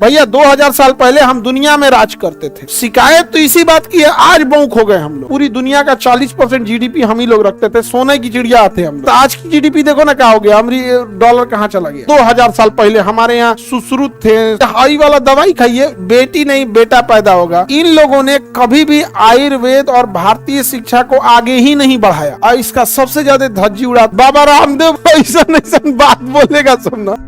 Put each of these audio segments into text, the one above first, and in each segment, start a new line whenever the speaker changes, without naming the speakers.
भैया 2000 साल पहले हम दुनिया में राज करते थे। शिकायत तो इसी बात की है, आज बौक हो गए हम लोग। पूरी दुनिया का 40% जीडीपी हम ही लोग रखते थे, सोने की चिड़िया आते हम लोग। तो आज की जीडीपी देखो ना क्या हो गया, डॉलर कहाँ चला गया। 2000 साल पहले हमारे यहाँ सुश्रुत थे, हाई वाला दवाई खाइए बेटी नहीं बेटा पैदा होगा। इन लोगों ने कभी भी आयुर्वेद और भारतीय शिक्षा को आगे ही नहीं बढ़ाया और इसका सबसे ज्यादा धज्जी उड़ा बाबा रामदेव। ऐसा नहीं बात बोलेगा सुनना।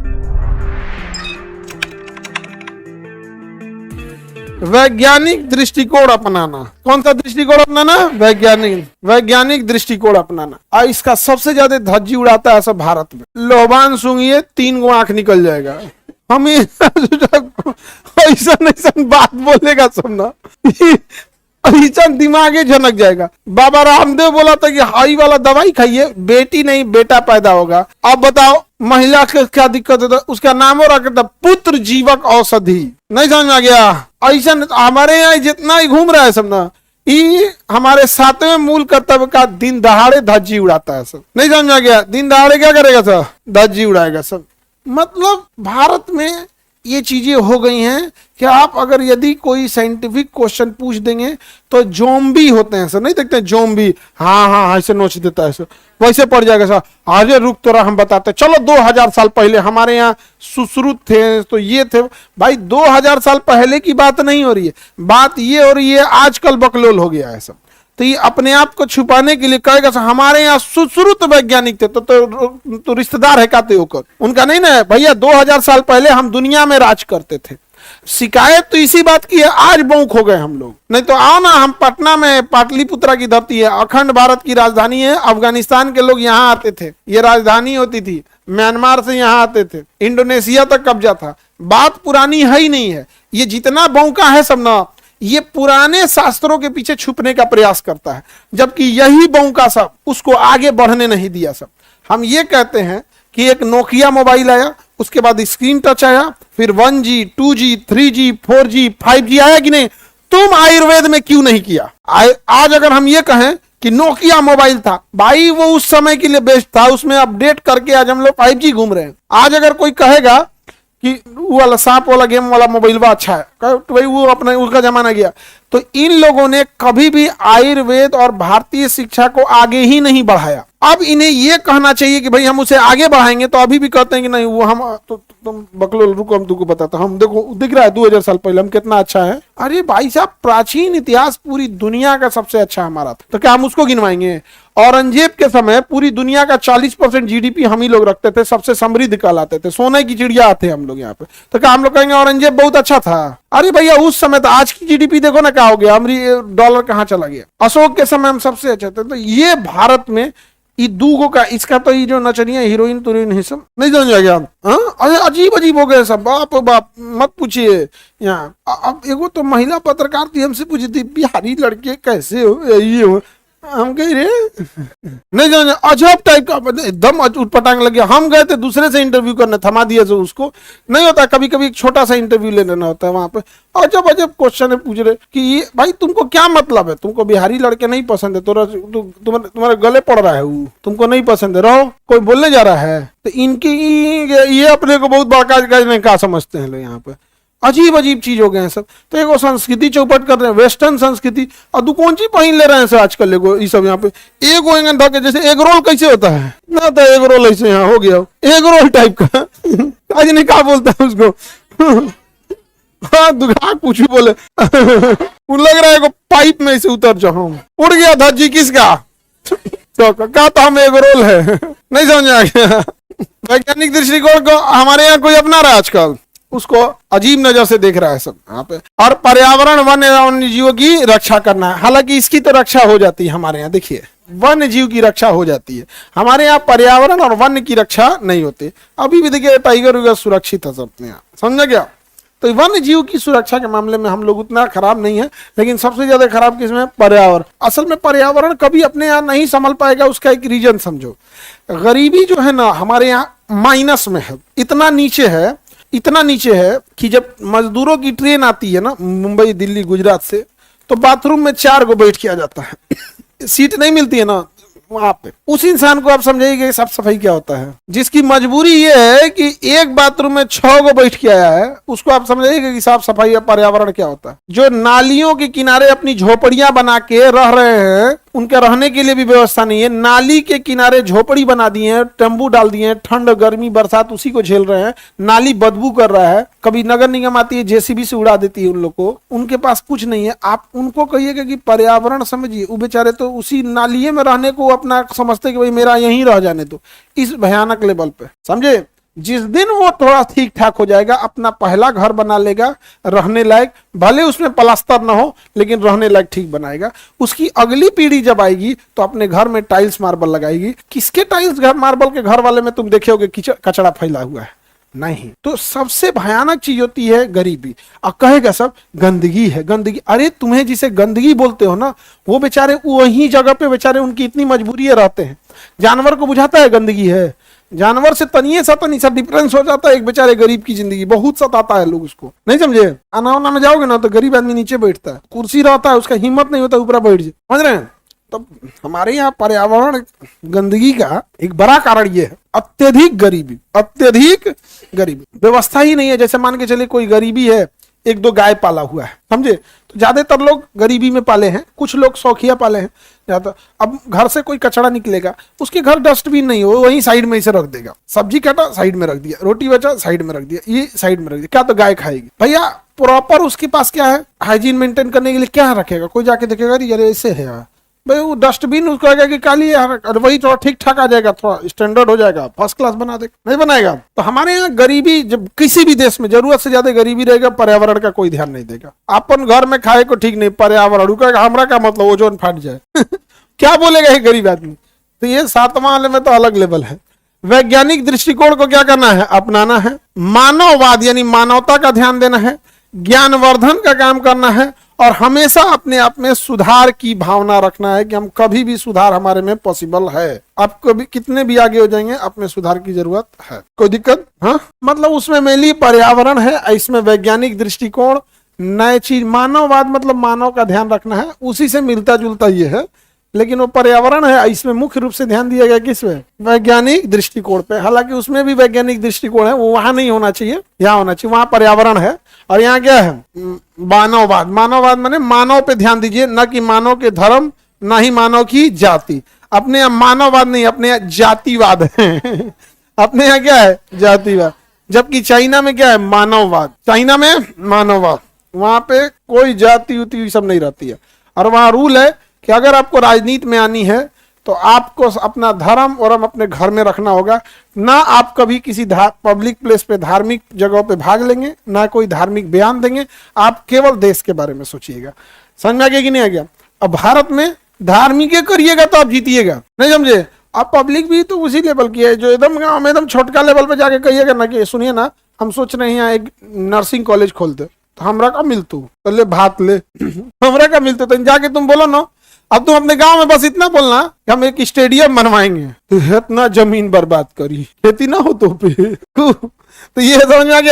वैज्ञानिक दृष्टिकोण अपनाना। कौन सा दृष्टिकोण अपनाना? वैज्ञानिक दृष्टिकोण अपनाना। और इसका सबसे ज्यादा धज्जी उड़ाता है सब भारत में। लोबान सूंघिए 3 गो आंख निकल जाएगा। हम ऐसा नहीं बात बोलेगा सुनना, ऐसा दिमागे झनक जाएगा। बाबा रामदेव बोला था कि हाई वाला दवाई खाइए बेटी नहीं बेटा पैदा होगा। अब बताओ महिला के क्या दिक्कत होता है? उसका नाम हो रखा था पुत्र जीवक औषधि। नहीं समझ में आ गया? ऐसा हमारे यहाँ जितना ही घूम रहा है सब ना, ये हमारे 7वें मूल कर्तव्य का दिन दहाड़े धज्जी उड़ाता है सब। नहीं समझ में आ गया? दिन दहाड़े क्या करेगा सब? धज्जी उड़ाएगा सब। मतलब भारत में ये चीजें हो गई हैं कि आप अगर यदि कोई साइंटिफिक क्वेश्चन पूछ देंगे तो जोम्बी होते हैं सर। नहीं देखते जोम्बी? हाँ ऐसे नोच देता है सर, वैसे पड़ जाएगा सर। आगे रुक तो रहा, हम बताते। चलो 2000 साल पहले हमारे यहाँ सुश्रुत थे तो ये थे। भाई 2000 साल पहले की बात नहीं हो रही है, बात ये हो रही है आजकल बकलोल हो गया है सब। तो ये अपने आप को छुपाने के लिए कहेगा हमारे यहाँ सुश्रुत वैज्ञानिक थे तो रिश्तेदार है काते होकर उनका नहीं ना भैया। 2000 साल पहले हम दुनिया में राज करते थे। शिकायत तो इसी बात की है, आज बौक हो गए हम लोग। नहीं तो आओ ना, हम पटना में पाटलिपुत्रा की धरती है, अखंड भारत की राजधानी है। अफगानिस्तान के लोग यहाँ आते थे, ये राजधानी होती थी। म्यांमार से यहाँ आते थे, इंडोनेशिया तक कब्जा था। बात पुरानी है ही नहीं है। ये जितना बौका है सब ना, ये पुराने शास्त्रों के पीछे छुपने का प्रयास करता है, जबकि यही बौका सब उसको आगे बढ़ने नहीं दिया सब। हम ये कहते हैं कि एक नोकिया मोबाइल आया, उसके बाद स्क्रीन टच आया, फिर 1G 2G 3G 4G 5G आया कि नहीं? तुम आयुर्वेद में क्यों नहीं किया? आज अगर हम ये कहें कि नोकिया मोबाइल था, भाई वो उस समय के लिए बेस्ट था, उसमें अपडेट करके आज हम लोग 5G घूम रहे हैं। आज अगर कोई कहेगा कि वो वाला सांप वाला गेम वाला मोबाइल अच्छा है, तो भाई वो अपना उसका जमाना गया। तो इन लोगों ने कभी भी आयुर्वेद और भारतीय शिक्षा को आगे ही नहीं बढ़ाया। अब इन्हें ये कहना चाहिए कि भाई हम उसे आगे बढ़ाएंगे, तो अभी भी कहते हैं कि नहीं वो हम तुम बकलोल रुको, हम तुमको बताता। हम देखो दिख रहा है 2000 साल पहले हम कितना अच्छा है। अरे भाई साहब, प्राचीन इतिहास पूरी दुनिया का सबसे अच्छा हमारा था, तो क्या हम उसको गिनवाएंगे? औरंगजेब के समय पूरी दुनिया का 40% जीडीपी हम ही लोग रखते थे, सबसे समृद्ध कहलाते थे, सोने की चिड़िया आते हम लोग यहाँ पे। तो क्या हम लोग कहेंगे औरंगजेब बहुत अच्छा था? अरे भैया उस समय तो, आज की जीडीपी देखो ना क्या हो गया, डॉलर कहाँ चला गया। अशोक के समय हम सबसे अच्छे थे। तो ये भारत में ये दूगो का, इसका तो ये जो नचनिया हीरोइन तुरीन है सब नहीं समझ गया। अरे अजीब अजीब हो गए सब, बाप बाप मत पूछिए। यहाँ अब एगो तो महिला पत्रकार थी, हमसे पूछी थी बिहारी लड़के कैसे हो, यही हो। हम कह रहे नहीं जाने, अजब टाइप का एकदम उठपटांग लग गया। हम गए थे दूसरे से इंटरव्यू करने, थमा दिया जो उसको नहीं होता, कभी कभी एक छोटा सा इंटरव्यू ले लेना होता है वहां पे। अजब अजब क्वेश्चन पूछ रहे कि ये भाई तुमको क्या मतलब है, तुमको बिहारी लड़के नहीं पसंद है, तुम्हारे गले पड़ रहा है, वो तुमको नहीं पसंद है, रहो कोई बोलने जा रहा है। तो इनकी ये अपने को बहुत बड़का क्या समझते हैं लोग यहाँ पे। अजीब अजीब चीज हो गए हैं सब। तो एगो संस्कृति चौपट कर रहे हैं, वेस्टर्न संस्कृति, और दू कौन चीज पहन ले रहे हैं सर आजकल। एगो ये सब यहाँ पे एगो धके जैसे एग रोल कैसे होता है ना, तो एग रोल ऐसे यहाँ हो गया, एग रोल टाइप का। आज नहीं कहा बोलता है उसको। हाँ दुखा कुछ भी बोले। लग रहा है को पाइप में से उतर जाओ, उड़ गया धज्जी किसका? कहा तो हम एग रोल है। नहीं समझ आ गया? वैज्ञानिक दृष्टिकोण को हमारे यहाँ कोई अपना रहा है आजकल, उसको अजीब नजर से देख रहा है सब यहाँ पे। और पर्यावरण वन्य जीवों की रक्षा करना है, हालांकि इसकी तो रक्षा हो जाती है हमारे यहाँ। देखिए वन्य जीव की रक्षा हो जाती है हमारे यहाँ, पर्यावरण और वन्य की रक्षा नहीं होती। अभी भी देखिए टाइगर वगैरह सुरक्षित है सब यहाँ, समझा क्या? तो वन्य जीव की सुरक्षा के मामले में हम लोग उतना खराब नहीं है, लेकिन सबसे ज्यादा खराब किसमें? पर्यावरण। असल में पर्यावरण कभी अपने यहाँ नहीं संभल पाएगा, उसका एक रीजन समझो। गरीबी जो है ना हमारे यहाँ माइनस में है, इतना नीचे है कि जब मजदूरों की ट्रेन आती है ना मुंबई दिल्ली गुजरात से, तो बाथरूम में 4 गो बैठ किया जाता है। सीट नहीं मिलती है ना, वहां पे उस इंसान को आप समझाइए कि साफ सफाई क्या होता है। जिसकी मजबूरी ये है कि एक बाथरूम में 6 गो बैठ के आया है, उसको आप समझाइएगा कि साफ सफाई या पर्यावरण क्या होता है। जो नालियों के किनारे अपनी झोपड़ियां बना के रह रहे हैं, उनके रहने के लिए भी व्यवस्था नहीं है, नाली के किनारे झोपड़ी बना दिए हैं, तंबू डाल दिए हैं, ठंड गर्मी बरसात उसी को झेल रहे हैं, नाली बदबू कर रहा है, कभी नगर निगम आती है जेसीबी से उड़ा देती है उन लोग को, उनके पास कुछ नहीं है। आप उनको कहिएगा कि पर्यावरण समझिए, वो बेचारे तो उसी नालिये में रहने को अपना समझते कि भाई मेरा यहीं रह जाने दो, इस भयानक लेवल पे समझे। जिस दिन वो थोड़ा ठीक ठाक हो जाएगा, अपना पहला घर बना लेगा रहने लायक, भले उसमें प्लास्टर ना हो लेकिन रहने लायक ठीक बनाएगा, उसकी अगली पीढ़ी जब आएगी तो अपने घर में टाइल्स मार्बल लगाएगी। किसके टाइल्स घर मार्बल के घर वाले में तुम देखोगे कचरा फैला हुआ है? नहीं। तो सबसे भयानक चीज होती है गरीबी। और कहेगा सब गंदगी है, गंदगी। अरे तुम्हें जिसे गंदगी बोलते हो ना, वो बेचारे वही जगह पे बेचारे उनकी इतनी मजबूरियां रहते हैं। जानवर को बुझाता है गंदगी है, जानवर से तनिए सा डिफरेंस हो जाता है एक बेचारे गरीब की जिंदगी, बहुत सताता है लोग उसको, नहीं समझे। आना वाना में जाओगे ना तो गरीब आदमी नीचे बैठता है, कुर्सी रहता है उसका हिम्मत नहीं होता ऊपर बैठ जाए, समझ रहे हैं। तो हमारे यहाँ पर्यावरण गंदगी का एक बड़ा कारण ये है, अत्यधिक गरीबी, अत्यधिक गरीबी। व्यवस्था ही नहीं है। जैसे मान के चलिए कोई गरीबी है, 1-2 गाय पाला हुआ है, समझे, तो ज्यादातर लोग गरीबी में पाले हैं, कुछ लोग शौकिया पाले हैं ज्यादा। अब घर से कोई कचरा निकलेगा, उसके घर डस्टबिन नहीं हो, वहीं साइड में इसे रख देगा, सब्जी काटा साइड में रख दिया, रोटी बचा साइड में रख दिया, ये साइड में रख दिया, क्या तो गाय खाएगी। भैया प्रॉपर उसके पास क्या है, हाइजीन मेंटेन करने के लिए क्या रखेगा? कोई जाके देखेगा अरे ऐसे है यार, भाई वो डस्टबिन उसको आएगा कि काली यार, वही थोड़ा ठीक ठाक आ जाएगा, थोड़ा स्टैंडर्ड हो जाएगा, फर्स्ट क्लास बना देगा, नहीं बनाएगा। तो हमारे यहाँ गरीबी, जब किसी भी देश में जरूरत से ज्यादा गरीबी रहेगा, पर्यावरण का कोई ध्यान नहीं देगा। अपन घर में खाए को ठीक नहीं, पर्यावरण का हमरा का मतलब ओजोन फट जाए क्या बोलेगा ये गरीब आदमी। तो ये 7वां वाले में तो अलग लेवल है। वैज्ञानिक दृष्टिकोण को क्या करना है, अपनाना है। मानववाद यानी मानवता का ध्यान देना है, ज्ञानवर्धन का काम करना है, और हमेशा अपने आप में सुधार की भावना रखना है कि हम कभी भी सुधार हमारे में पॉसिबल है। आप कभी कितने भी आगे हो जाएंगे, अपने सुधार की जरूरत है, कोई दिक्कत। हाँ, मतलब उसमें मेनली पर्यावरण है, इसमें वैज्ञानिक दृष्टिकोण, नए चीज, मानववाद मतलब मानव का ध्यान रखना है, उसी से मिलता जुलता ये है, लेकिन वो पर्यावरण है, इसमें मुख्य रूप से ध्यान दिया गया किसमें, वैज्ञानिक दृष्टिकोण पे। हालांकि उसमें भी वैज्ञानिक दृष्टिकोण है, वो वहां नहीं होना चाहिए, यहाँ होना चाहिए, वहां पर्यावरण है। और यहाँ क्या है, मानववाद। मानववाद माने मानव पे ध्यान दीजिए, न कि मानव के धर्म, न ही मानव की जाति। अपने यहाँ मानववाद नहीं, अपने यहाँ जातिवाद है अपने यहाँ क्या है, जातिवाद। जबकि चाइना में क्या है, मानववाद। चाइना में मानववाद, वहां पे कोई जाति उति सब नहीं रहती है। और वहां रूल है कि अगर आपको राजनीति में आनी है तो आपको अपना धर्म और हम अपने घर में रखना होगा। ना आप कभी किसी पब्लिक प्लेस पे धार्मिक जगहों पे भाग लेंगे, ना कोई धार्मिक बयान देंगे, आप केवल देश के बारे में सोचिएगा। समझ में आ गया कि नहीं आ गया। अब भारत में धार्मिक करिएगा तो आप जीतिएगा, नहीं समझे। अब पब्लिक भी तो उसी लेवल की है, जो एकदम गाँव में एकदम छोटका लेवल पे जाके कहिएगा ना कि सुनिए ना, हम सोच रहे हैं यहाँ एक नर्सिंग कॉलेज खोल दे, तो हमरा का मिलतू पहले भात ले हमरा का मिलतू, तो जाके तुम बोलो ना। अब तुम अपने गांव में बस इतना बोलना कि हम एक स्टेडियम बनवाएंगे, तो इतना जमीन बर्बाद करी, खेती ना हो तो पे तो ये समझ में आ गया।